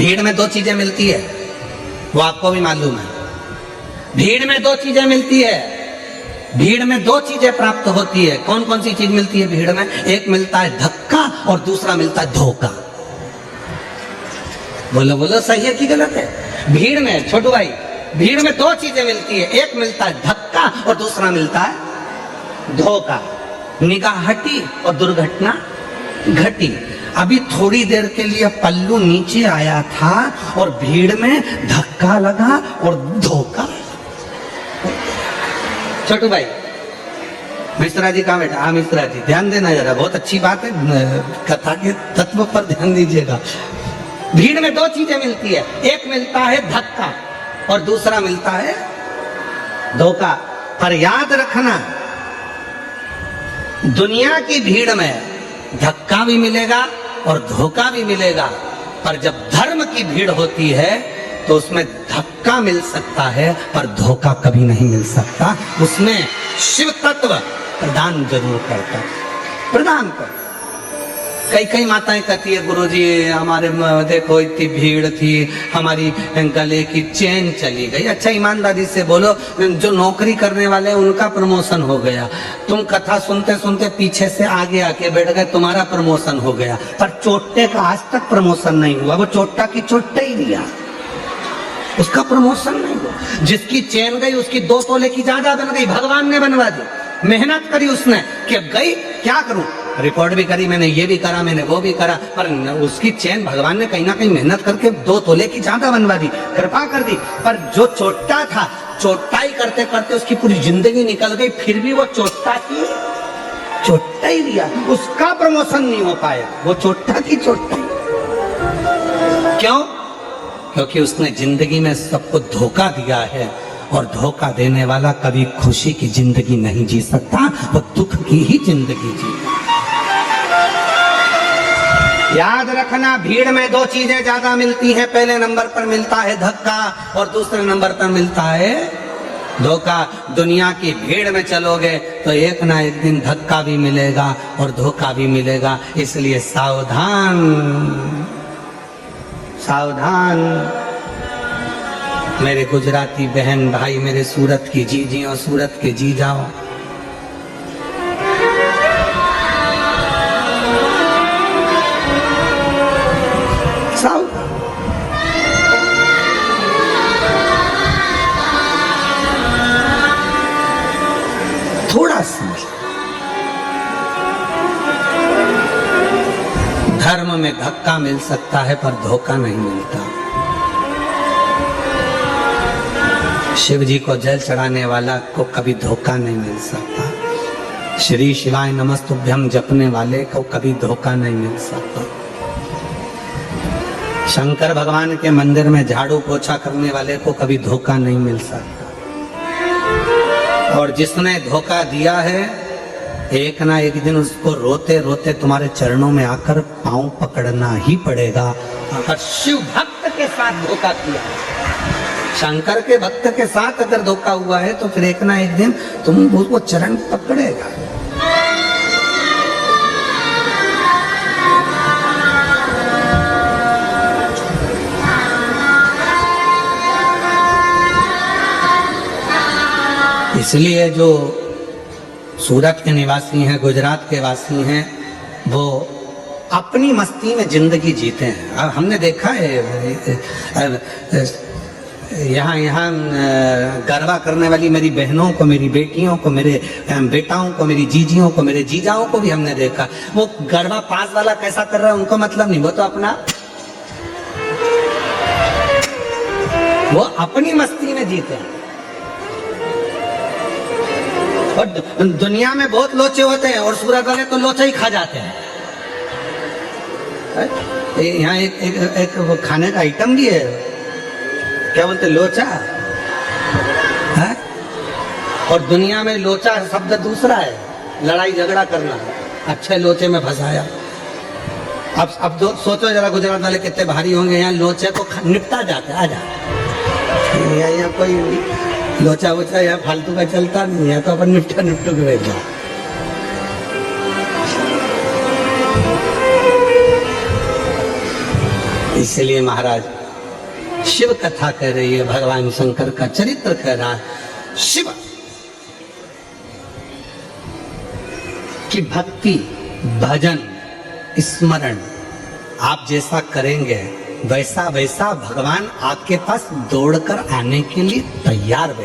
भीड़ में दो चीजें मिलती है, वो आपको भी मालूम है। भीड़ में दो चीजें मिलती है, भीड़ में दो चीजें प्राप्त होती है। कौन कौन सी चीज मिलती है भीड़ में? एक मिलता है धक्का और दूसरा मिलता है धोखा। बोलो बोलो, सही है कि गलत है? भीड़ में, छोटू भाई, भीड़ में दो चीजें मिलती है, एक मिलता है धक्का और दूसरा मिलता है धोखा। निगाह हटी और दुर्घटना घटी। अभी थोड़ी देर के लिए पल्लू नीचे आया था और भीड़ में धक्का लगा और धोखा। छोटू भाई, मिश्रा जी कहाँ बैठा? हाँ मिश्रा जी, ध्यान देना जरा, बहुत अच्छी बात है, कथा के तत्व पर ध्यान दीजिएगा। भीड़ में दो चीजें मिलती है, एक मिलता है धक्का और दूसरा मिलता है धोखा। पर याद रखना, दुनिया की भीड़ में धक्का भी मिलेगा और धोखा भी मिलेगा, पर जब धर्म की भीड़ होती है तो उसमें धक्का मिल सकता है पर धोखा कभी नहीं मिल सकता। उसमें शिव तत्व प्रदान जरूर करता है, प्रदान कर। कई कई माताएं कहती है, गुरुजी हमारे देखो इतनी भीड़ थी, हमारी गले की चेन चली गई। अच्छा ईमानदारी से बोलो, जो नौकरी करने वाले उनका प्रमोशन हो गया, तुम कथा सुनते सुनते पीछे से आगे आके बैठ गए, तुम्हारा प्रमोशन हो गया, पर चोटे का आज तक प्रमोशन नहीं हुआ। वो चोटा की चोटे ही दिया, उसका प्रमोशन नहीं हुआ। जिसकी चेन गई उसकी 2 तोले की ज्यादा बन गई, भगवान ने बनवा दी। मेहनत करी उसने कि गई, क्या करूं, रिपोर्ट भी करी मैंने, ये भी करा मैंने, वो भी करा, पर उसकी चेन भगवान ने कहीं ना कहीं मेहनत करके 2 तोले की ज्यादा बनवा दी, कृपा कर दी। पर जो चोटा था, चोटाई करते करते उसकी पूरी जिंदगी निकल गई, फिर भी वो चोटा की चोटा ही दिया, उसका प्रमोशन नहीं हो पाया, वो चोटा की चोटाई। क्यों? क्योंकि उसने जिंदगी में सबको धोखा दिया है, और धोखा देने वाला कभी खुशी की जिंदगी नहीं जी सकता, वो दुख की ही जिंदगी जी। याद रखना, भीड़ में दो चीजें ज्यादा मिलती हैं। पहले नंबर पर मिलता है धक्का और दूसरे नंबर पर मिलता है धोखा। दुनिया की भीड़ में चलोगे तो एक ना एक दिन धक्का भी मिलेगा और धोखा भी मिलेगा, इसलिए सावधान सावधान। मेरे गुजराती बहन भाई, मेरे सूरत की जीजी और सूरत के जी जाओ, थोड़ा सा धर्म में धक्का मिल सकता है पर धोखा नहीं मिलता। शिव जी को जल चढ़ाने वाला को कभी धोखा नहीं मिल सकता। श्री शिवाय नमस्तुभ्यम जपने वाले को कभी धोखा नहीं मिल सकता। शंकर भगवान के मंदिर में झाड़ू पोछा करने वाले को कभी धोखा नहीं मिल सकता। और जिसने धोखा दिया है, एक ना एक दिन उसको रोते रोते तुम्हारे चरणों में आकर पांव पकड़ना ही पड़ेगा। अगर शिव भक्त के साथ धोखा किया, शंकर के भक्त के साथ अगर धोखा हुआ है, तो फिर एक ना एक दिन तुम उसको चरण पकड़ेगा। इसलिए जो सूरत के निवासी हैं, गुजरात के वासी हैं, वो अपनी मस्ती में जिंदगी जीते हैं। अब हमने देखा है यहाँ गरबा करने वाली मेरी बहनों को, मेरी बेटियों को, मेरे बेटाओं को, मेरी जीजियों को, मेरे जीजाओं को भी हमने देखा। वो गरबा पास वाला कैसा कर रहा है उनको मतलब नहीं, वो तो अपना, वो अपनी मस्ती में जीते हैं। और दुनिया में बहुत लोचे होते हैं और सूरत वाले तो लोचा ही खा जाते हैं। यहाँ एक वो खाने का आइटम भी है, क्या बोलते, लोचा है? और दुनिया में लोचा शब्द दूसरा है, लड़ाई झगड़ा करना। अच्छे लोचे में फंसाया। अब सोचो जरा, गुजरात वाले कितने भारी होंगे। यहाँ लोचे को निपटा जाता है। आजा, यहाँ कोई लोचा वोचा यहाँ फालतू का चलता नहीं है, तो अपन निपटा निपटू के बैठ जाओ। इसलिए महाराज शिव कथा कह रही है, भगवान शंकर का चरित्र कह रहा है। शिव की भक्ति, भजन, स्मरण आप जैसा करेंगे वैसा वैसा भगवान आपके पास दौड़कर आने के लिए तैयार है।